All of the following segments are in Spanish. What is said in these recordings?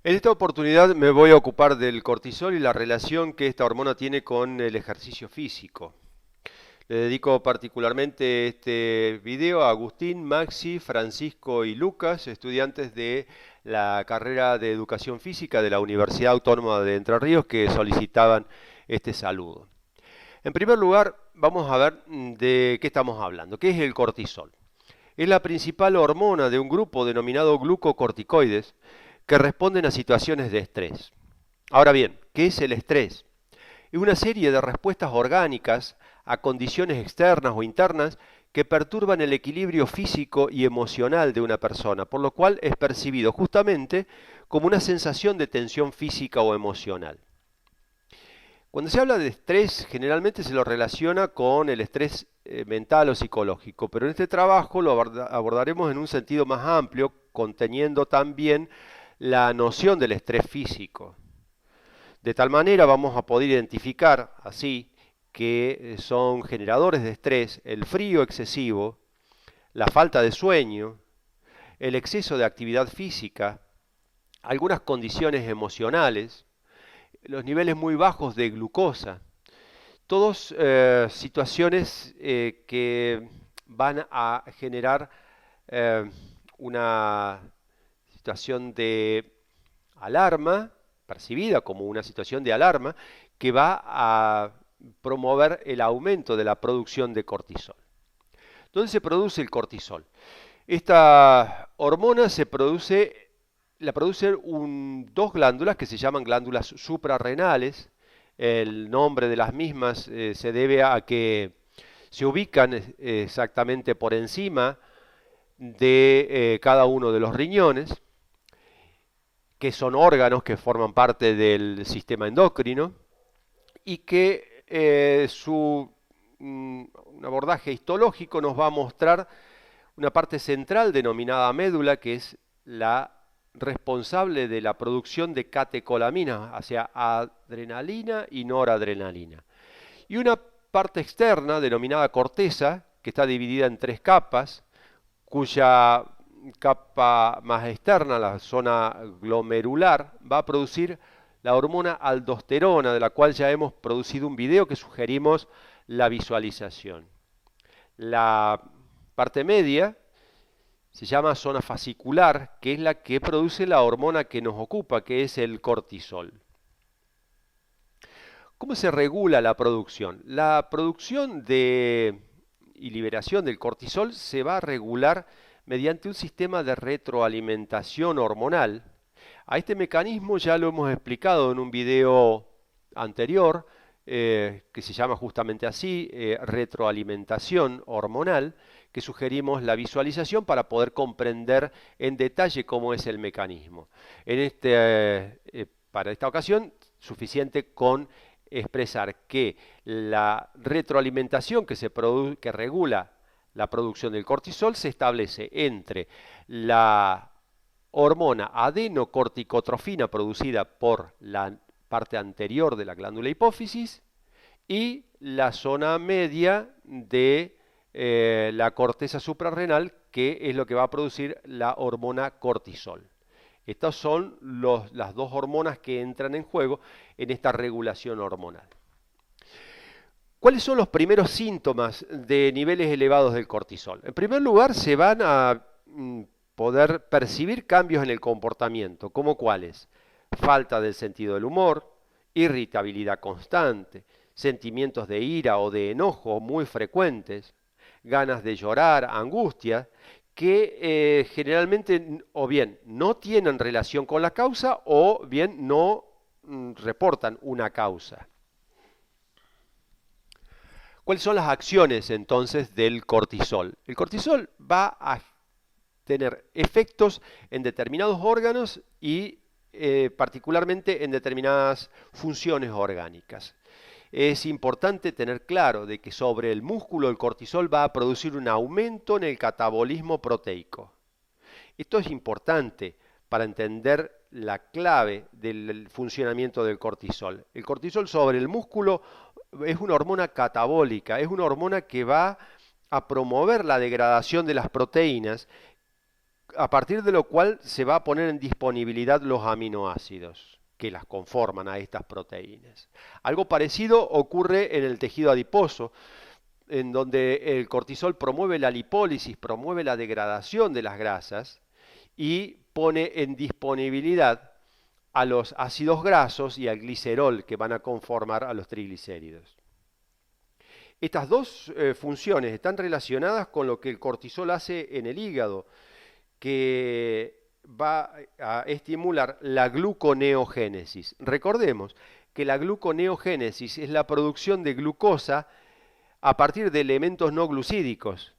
En esta oportunidad me voy a ocupar del cortisol y la relación que esta hormona tiene con el ejercicio físico. Le dedico particularmente este video a Agustín, Maxi, Francisco y Lucas, estudiantes de la carrera de Educación Física de la Universidad Autónoma de Entre Ríos que solicitaban este saludo. En primer lugar, vamos a ver de qué estamos hablando. ¿Qué es el cortisol? Es la principal hormona de un grupo denominado glucocorticoides que responden a situaciones de estrés. Ahora bien, ¿qué es el estrés? Es una serie de respuestas orgánicas a condiciones externas o internas que perturban el equilibrio físico y emocional de una persona, por lo cual es percibido justamente como una sensación de tensión física o emocional. Cuando se habla de estrés, generalmente se lo relaciona con el estrés mental o psicológico, pero en este trabajo lo abordaremos en un sentido más amplio, conteniendo también la noción del estrés físico. De tal manera vamos a poder identificar así que son generadores de estrés el frío excesivo, la falta de sueño, el exceso de actividad física, algunas condiciones emocionales, los niveles muy bajos de glucosa, todas situaciones que van a generar eh, una situación de alarma, percibida como una situación de alarma, que va a promover el aumento de la producción de cortisol. ¿Dónde se produce el cortisol? Esta hormona la producen dos glándulas que se llaman glándulas suprarrenales. El nombre de las mismas se debe a que se ubican exactamente por encima de cada uno de los riñones, que son órganos que forman parte del sistema endocrino y que un abordaje histológico nos va a mostrar una parte central denominada médula, que es la responsable de la producción de catecolaminas, hacia adrenalina y noradrenalina. Y una parte externa denominada corteza, que está dividida en tres capas, cuya capa más externa, la zona glomerular, va a producir la hormona aldosterona, de la cual ya hemos producido un video que sugerimos la visualización. La parte media se llama zona fascicular, que es la que produce la hormona que nos ocupa, que es el cortisol. ¿Cómo se regula la producción? La producción y liberación del cortisol se va a regular mediante un sistema de retroalimentación hormonal. A este mecanismo ya lo hemos explicado en un video anterior, que se llama justamente así, retroalimentación hormonal, que sugerimos la visualización para poder comprender en detalle cómo es el mecanismo. Para esta ocasión, suficiente con expresar que la retroalimentación que regula la producción del cortisol se establece entre la hormona adenocorticotrofina producida por la parte anterior de la glándula hipófisis y la zona media de la corteza suprarrenal, que es lo que va a producir la hormona cortisol. Estas son las dos hormonas que entran en juego en esta regulación hormonal. ¿Cuáles son los primeros síntomas de niveles elevados del cortisol? En primer lugar, se van a poder percibir cambios en el comportamiento, como cuáles: falta del sentido del humor, irritabilidad constante, sentimientos de ira o de enojo muy frecuentes, ganas de llorar, angustia, que generalmente o bien no tienen relación con la causa o bien no reportan una causa. ¿Cuáles son las acciones entonces del cortisol? El cortisol va a tener efectos en determinados órganos y particularmente en determinadas funciones orgánicas. Es importante tener claro de que sobre el músculo el cortisol va a producir un aumento en el catabolismo proteico. Esto es importante para entender la clave del funcionamiento del cortisol. El cortisol sobre el músculo es una hormona catabólica, es una hormona que va a promover la degradación de las proteínas a partir de lo cual se va a poner en disponibilidad los aminoácidos que las conforman a estas proteínas. Algo parecido ocurre en el tejido adiposo, en donde el cortisol promueve la lipólisis, promueve la degradación de las grasas y pone en disponibilidad a los ácidos grasos y al glicerol que van a conformar a los triglicéridos. Estas dos funciones están relacionadas con lo que el cortisol hace en el hígado, que va a estimular la gluconeogénesis. Recordemos que la gluconeogénesis es la producción de glucosa a partir de elementos no glucídicos.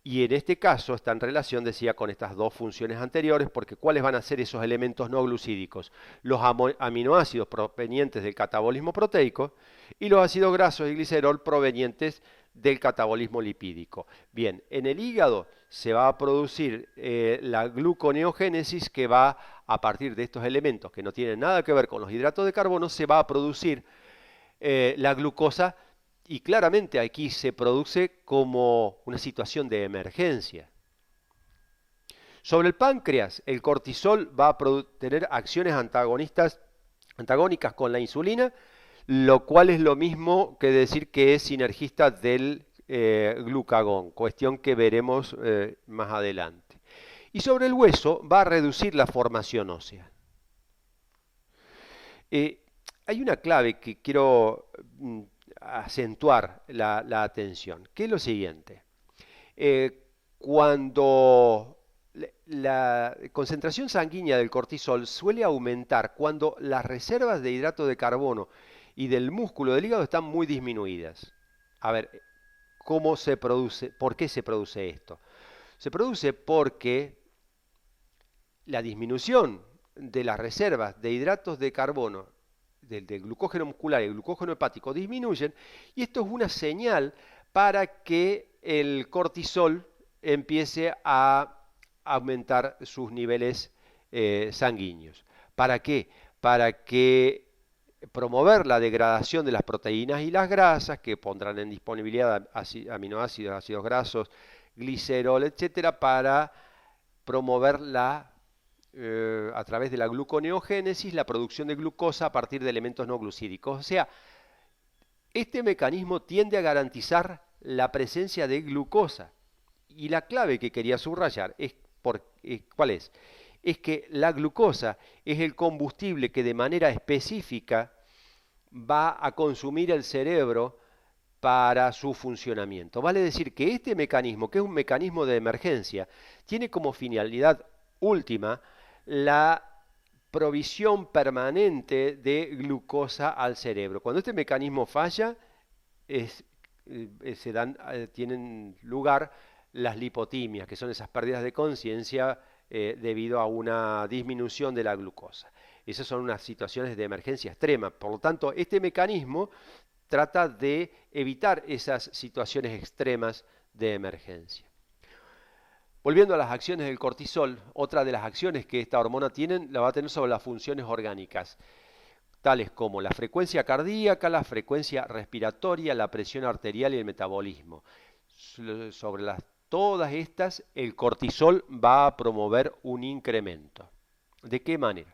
Y en este caso está en relación, decía, con estas dos funciones anteriores, porque ¿cuáles van a ser esos elementos no glucídicos? Los aminoácidos provenientes del catabolismo proteico y los ácidos grasos y glicerol provenientes del catabolismo lipídico. Bien, en el hígado se va a producir la gluconeogénesis, que va a partir de estos elementos que no tienen nada que ver con los hidratos de carbono, se va a producir la glucosa. Y claramente aquí se produce como una situación de emergencia. Sobre el páncreas, el cortisol va a tener acciones antagónicas con la insulina, lo cual es lo mismo que decir que es sinergista del glucagón, cuestión que veremos más adelante. Y sobre el hueso va a reducir la formación ósea. Hay una clave que quiero acentuar la atención, que es lo siguiente. Cuando la concentración sanguínea del cortisol suele aumentar cuando las reservas de hidrato de carbono y del músculo del hígado están muy disminuidas. A ver, ¿cómo se produce? ¿Por qué se produce esto? Se produce porque la disminución de las reservas de hidratos de carbono del glucógeno muscular y el glucógeno hepático disminuyen, y esto es una señal para que el cortisol empiece a aumentar sus niveles sanguíneos. ¿Para qué? Para que promover la degradación de las proteínas y las grasas, que pondrán en disponibilidad aminoácidos, ácidos grasos, glicerol, etcétera, para promover a través de la gluconeogénesis, la producción de glucosa a partir de elementos no glucídicos. O sea, este mecanismo tiende a garantizar la presencia de glucosa. Y la clave que quería subrayar ¿cuál es? Es que la glucosa es el combustible que de manera específica va a consumir el cerebro para su funcionamiento. Vale decir que este mecanismo, que es un mecanismo de emergencia, tiene como finalidad última la provisión permanente de glucosa al cerebro. Cuando este mecanismo falla, tienen lugar las lipotimias, que son esas pérdidas de conciencia debido a una disminución de la glucosa. Esas son unas situaciones de emergencia extrema. Por lo tanto, este mecanismo trata de evitar esas situaciones extremas de emergencia. Volviendo a las acciones del cortisol, otra de las acciones que esta hormona la va a tener sobre las funciones orgánicas, tales como la frecuencia cardíaca, la frecuencia respiratoria, la presión arterial y el metabolismo. Sobre todas estas, el cortisol va a promover un incremento. ¿De qué manera?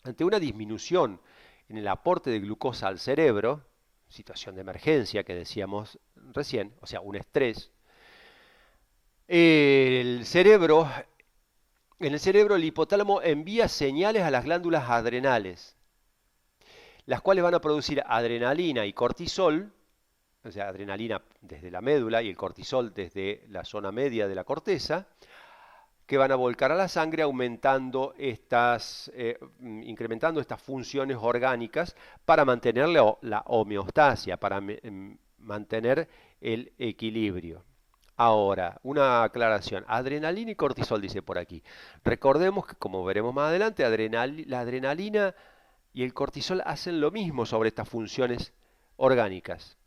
Ante una disminución en el aporte de glucosa al cerebro, situación de emergencia que decíamos recién, o sea, un estrés, en el cerebro el hipotálamo envía señales a las glándulas adrenales, las cuales van a producir adrenalina y cortisol, o sea, adrenalina desde la médula y el cortisol desde la zona media de la corteza, que van a volcar a la sangre incrementando estas funciones orgánicas para mantener la homeostasia, para mantener el equilibrio. Ahora, una aclaración. Adrenalina y cortisol, dice por aquí. Recordemos que, como veremos más adelante, la adrenalina y el cortisol hacen lo mismo sobre estas funciones orgánicas.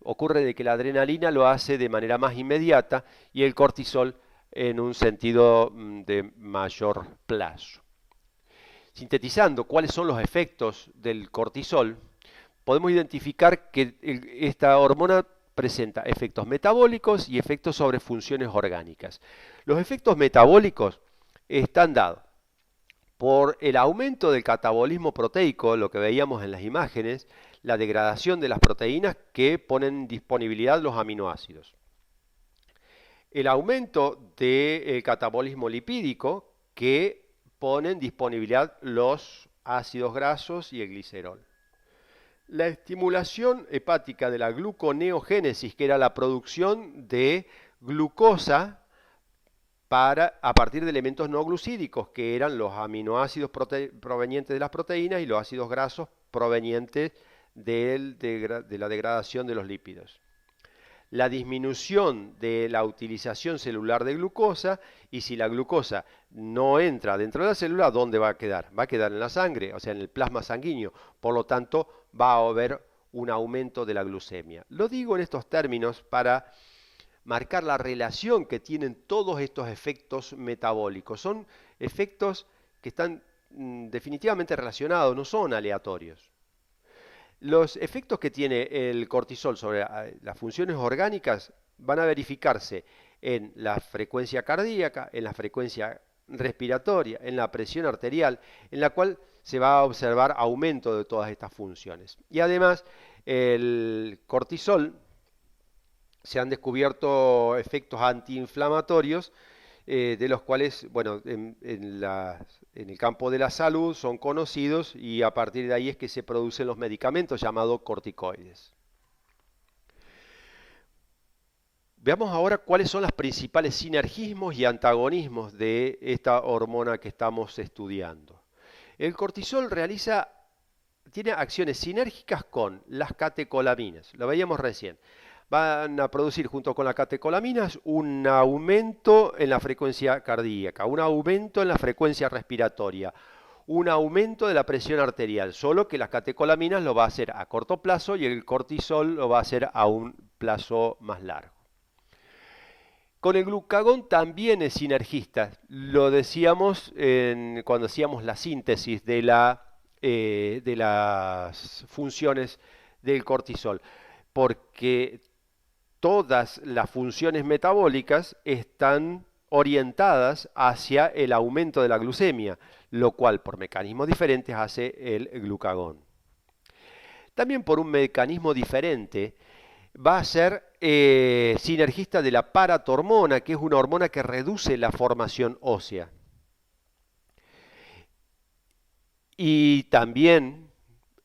Ocurre de que la adrenalina lo hace de manera más inmediata y el cortisol en un sentido de mayor plazo. Sintetizando cuáles son los efectos del cortisol, podemos identificar que esta hormona presenta efectos metabólicos y efectos sobre funciones orgánicas. Los efectos metabólicos están dados por el aumento del catabolismo proteico, lo que veíamos en las imágenes, la degradación de las proteínas que ponen en disponibilidad los aminoácidos. El aumento del catabolismo lipídico que pone en disponibilidad los ácidos grasos y el glicerol. La estimulación hepática de la gluconeogénesis, que era la producción de glucosa a partir de elementos no glucídicos, que eran los aminoácidos provenientes de las proteínas y los ácidos grasos provenientes de la degradación de los lípidos. La disminución de la utilización celular de glucosa, y si la glucosa no entra dentro de la célula, ¿dónde va a quedar? Va a quedar en la sangre, o sea, en el plasma sanguíneo. Por lo tanto, va a haber un aumento de la glucemia. Lo digo en estos términos para marcar la relación que tienen todos estos efectos metabólicos. Son efectos que están definitivamente relacionados, no son aleatorios. Los efectos que tiene el cortisol sobre las funciones orgánicas van a verificarse en la frecuencia cardíaca, en la frecuencia respiratoria, en la presión arterial, en la cual se va a observar aumento de todas estas funciones. Y además, el cortisol, se han descubierto efectos antiinflamatorios, de los cuales, bueno, en el campo de la salud son conocidos, y a partir de ahí es que se producen los medicamentos llamados corticoides. Veamos ahora cuáles son los principales sinergismos y antagonismos de esta hormona que estamos estudiando. El cortisol tiene acciones sinérgicas con las catecolaminas, lo veíamos recién. Van a producir junto con las catecolaminas un aumento en la frecuencia cardíaca, un aumento en la frecuencia respiratoria, un aumento de la presión arterial, solo que las catecolaminas lo va a hacer a corto plazo y el cortisol lo va a hacer a un plazo más largo. Con el glucagón también es sinergista, lo decíamos cuando hacíamos la síntesis de las funciones del cortisol, porque todas las funciones metabólicas están orientadas hacia el aumento de la glucemia, lo cual por mecanismos diferentes hace el glucagón. También por un mecanismo diferente va a ser sinergista de la paratormona, que es una hormona que reduce la formación ósea. Y también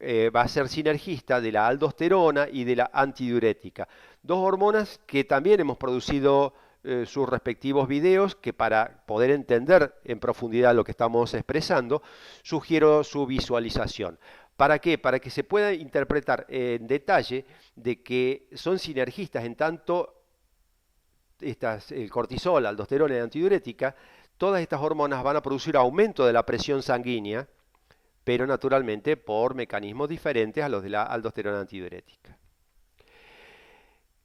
va a ser sinergista de la aldosterona y de la antidiurética. Dos hormonas que también hemos producido sus respectivos videos, que para poder entender en profundidad lo que estamos expresando, sugiero su visualización. ¿Para qué? Para que se pueda interpretar en detalle de que son sinergistas en tanto el cortisol, la aldosterona y la antidiurética. Todas estas hormonas van a producir aumento de la presión sanguínea, pero naturalmente por mecanismos diferentes a los de la aldosterona antidiurética.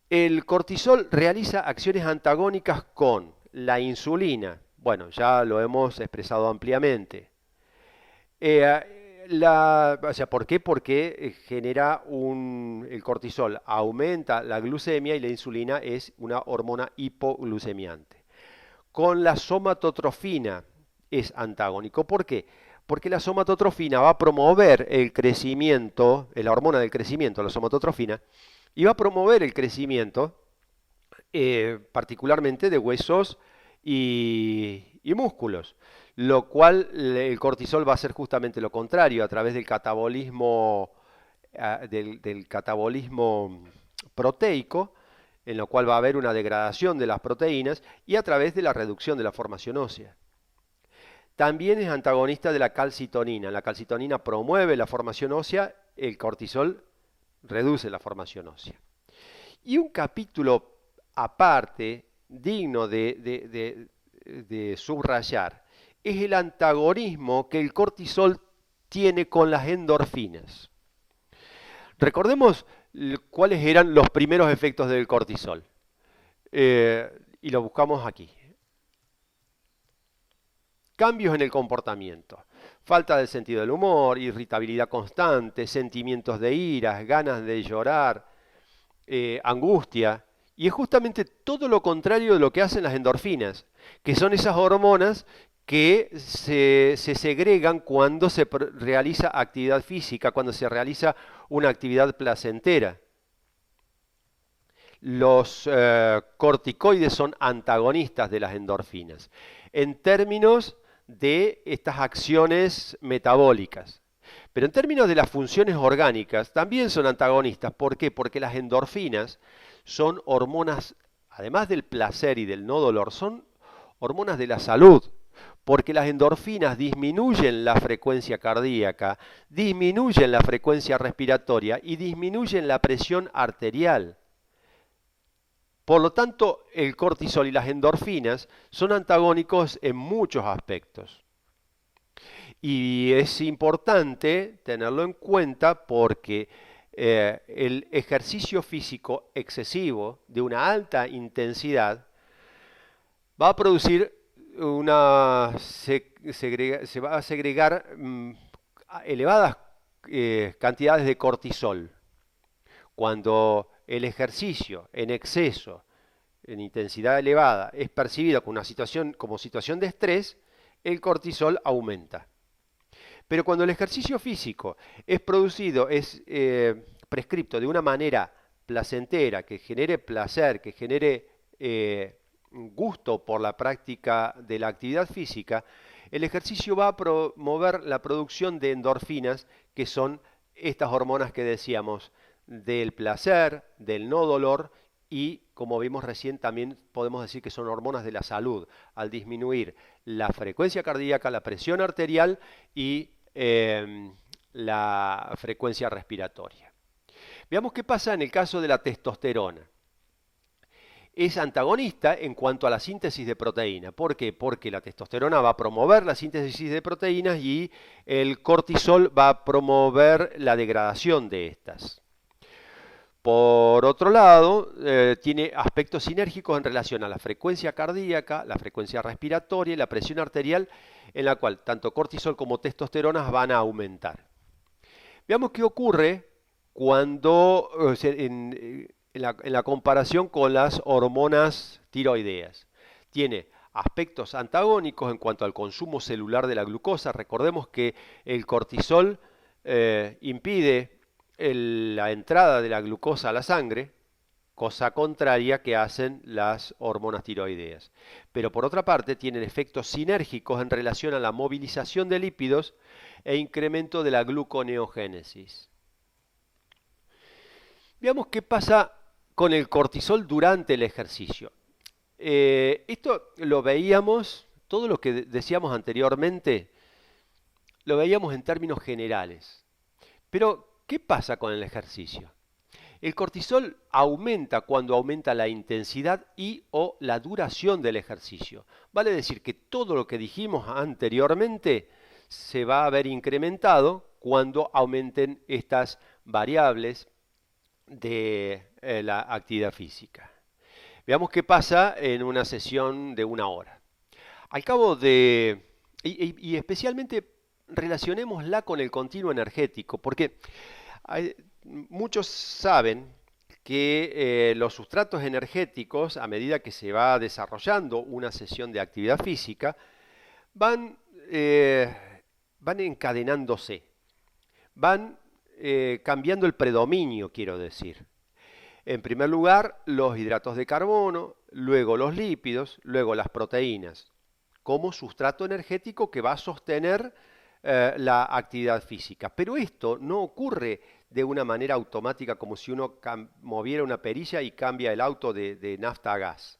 El cortisol realiza acciones antagónicas con la insulina. Bueno, ya lo hemos expresado ampliamente. ¿Por qué? Porque el cortisol aumenta la glucemia y la insulina es una hormona hipoglucemiante. Con la somatotrofina es antagónico. ¿Por qué? Porque la somatotrofina va a promover el crecimiento, la hormona del crecimiento, la somatotrofina, y va a promover el crecimiento particularmente de huesos y músculos, lo cual el cortisol va a hacer justamente lo contrario, a través del catabolismo, del catabolismo proteico, en lo cual va a haber una degradación de las proteínas, y a través de la reducción de la formación ósea. También es antagonista de la calcitonina. La calcitonina promueve la formación ósea, el cortisol reduce la formación ósea. Y un capítulo aparte, digno de subrayar, es el antagonismo que el cortisol tiene con las endorfinas. Recordemos cuáles eran los primeros efectos del cortisol. Y lo buscamos aquí. Cambios en el comportamiento, falta del sentido del humor, irritabilidad constante, sentimientos de ira, ganas de llorar, angustia. Y es justamente todo lo contrario de lo que hacen las endorfinas, que son esas hormonas que se segregan cuando se realiza actividad física, cuando se realiza una actividad placentera. Los corticoides son antagonistas de las endorfinas en términos de estas acciones metabólicas. Pero en términos de las funciones orgánicas también son antagonistas. ¿Por qué? Porque las endorfinas son hormonas, además del placer y del no dolor, son hormonas de la salud. Porque las endorfinas disminuyen la frecuencia cardíaca, disminuyen la frecuencia respiratoria y disminuyen la presión arterial. Por lo tanto, el cortisol y las endorfinas son antagónicos en muchos aspectos. Y es importante tenerlo en cuenta porque el ejercicio físico excesivo de una alta intensidad va a producir se va a segregar elevadas cantidades de cortisol. Cuando el ejercicio en exceso, en intensidad elevada, es percibido como situación de estrés, el cortisol aumenta. Pero cuando el ejercicio físico es producido, es prescripto de una manera placentera, que genere placer, que genere gusto por la práctica de la actividad física, el ejercicio va a promover la producción de endorfinas, que son estas hormonas que decíamos, del placer, del no dolor y, como vimos recién, también podemos decir que son hormonas de la salud, al disminuir la frecuencia cardíaca, la presión arterial y la frecuencia respiratoria. Veamos qué pasa en el caso de la testosterona. Es antagonista en cuanto a la síntesis de proteína. ¿Por qué? Porque la testosterona va a promover la síntesis de proteínas y el cortisol va a promover la degradación de estas. Por otro lado, tiene aspectos sinérgicos en relación a la frecuencia cardíaca, la frecuencia respiratoria y la presión arterial, en la cual tanto cortisol como testosterona van a aumentar. Veamos qué ocurre cuando en la comparación con las hormonas tiroideas. Tiene aspectos antagónicos en cuanto al consumo celular de la glucosa. Recordemos que el cortisol impide la entrada de la glucosa a la sangre, cosa contraria que hacen las hormonas tiroideas. Pero por otra parte tienen efectos sinérgicos en relación a la movilización de lípidos e incremento de la gluconeogénesis. Veamos qué pasa con el cortisol durante el ejercicio. Esto lo veíamos, todo lo que decíamos anteriormente, lo veíamos en términos generales. Pero, ¿qué pasa con el ejercicio? El cortisol aumenta cuando aumenta la intensidad y o la duración del ejercicio. Vale decir que todo lo que dijimos anteriormente se va a ver incrementado cuando aumenten estas variables de la actividad física. Veamos qué pasa en una sesión de 1 hora. Al cabo de... y especialmente relacionémosla con el continuo energético, porque muchos saben que los sustratos energéticos, a medida que se va desarrollando una sesión de actividad física, van encadenándose, van cambiando el predominio, quiero decir. En primer lugar, los hidratos de carbono, luego los lípidos, luego las proteínas, como sustrato energético que va a sostener la actividad física. Pero esto no ocurre de una manera automática como si uno moviera una perilla y cambia el auto de nafta a gas.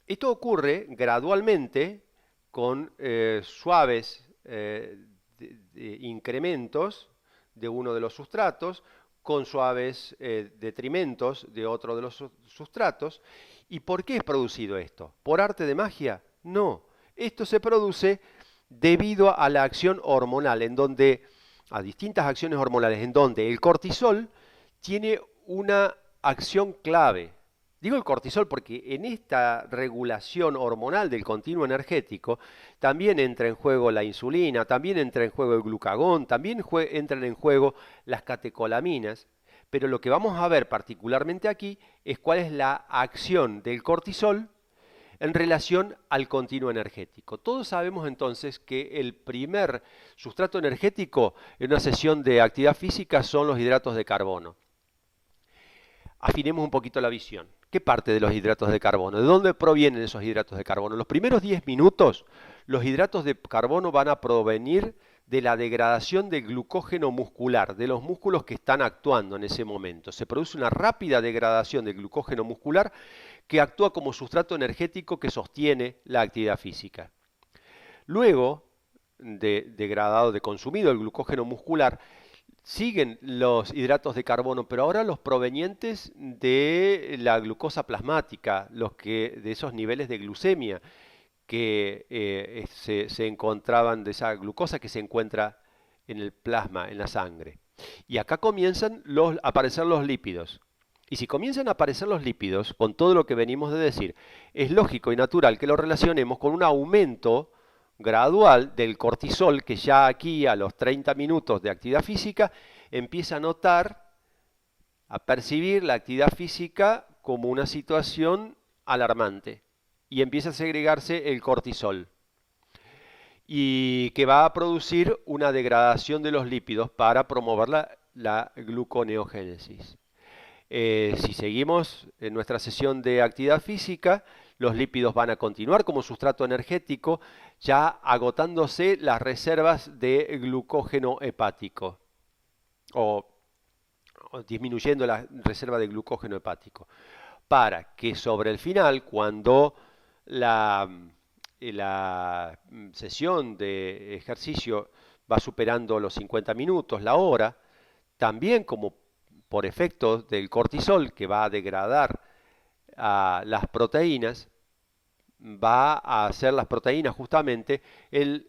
Esto ocurre gradualmente con suaves incrementos de uno de los sustratos, con suaves detrimentos de otro de los sustratos. ¿Y por qué es producido esto? ¿Por arte de magia? No. Esto se produce debido a la acción hormonal, a distintas acciones hormonales, en donde el cortisol tiene una acción clave. Digo el cortisol porque en esta regulación hormonal del continuo energético también entra en juego la insulina, también entra en juego el glucagón, también entran en juego las catecolaminas, pero lo que vamos a ver particularmente aquí es cuál es la acción del cortisol en relación al continuo energético. Todos sabemos entonces que el primer sustrato energético en una sesión de actividad física son los hidratos de carbono. Afinemos un poquito la visión. ¿Qué parte de los hidratos de carbono? ¿De dónde provienen esos hidratos de carbono? En los primeros 10 minutos, los hidratos de carbono van a provenir de la degradación del glucógeno muscular, de los músculos que están actuando en ese momento. Se produce una rápida degradación del glucógeno muscular que actúa como sustrato energético que sostiene la actividad física. Luego de degradado, de consumido el glucógeno muscular, siguen los hidratos de carbono, pero ahora los provenientes de la glucosa plasmática, de esos niveles de glucemia que se encontraban, de esa glucosa que se encuentra en el plasma, en la sangre. Y acá comienzan a aparecer los lípidos. Y si comienzan a aparecer los lípidos, con todo lo que venimos de decir, es lógico y natural que lo relacionemos con un aumento gradual del cortisol, que ya aquí a los 30 minutos de actividad física empieza a notar, a percibir la actividad física como una situación alarmante y empieza a segregarse el cortisol y que va a producir una degradación de los lípidos para promover la gluconeogénesis. Si seguimos en nuestra sesión de actividad física, los lípidos van a continuar como sustrato energético, ya agotándose las reservas de glucógeno hepático o disminuyendo la reserva de glucógeno hepático, para que sobre el final, cuando la sesión de ejercicio va superando los 50 minutos, la hora, también como por efecto del cortisol que va a degradar a las proteínas, va a hacer las proteínas justamente el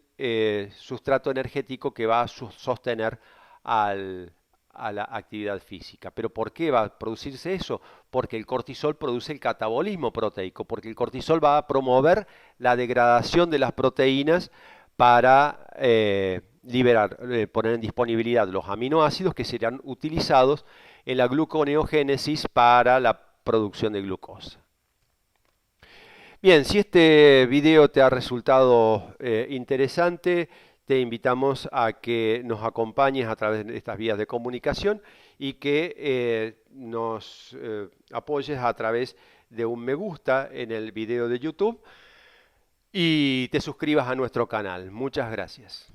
sustrato energético que va a sostener a la actividad física. ¿Pero por qué va a producirse eso? Porque el cortisol produce el catabolismo proteico, porque el cortisol va a promover la degradación de las proteínas para poner en disponibilidad los aminoácidos que serán utilizados en la gluconeogénesis para la producción de glucosa. Bien, si este video te ha resultado interesante, te invitamos a que nos acompañes a través de estas vías de comunicación y que nos apoyes a través de un me gusta en el video de YouTube y te suscribas a nuestro canal. Muchas gracias.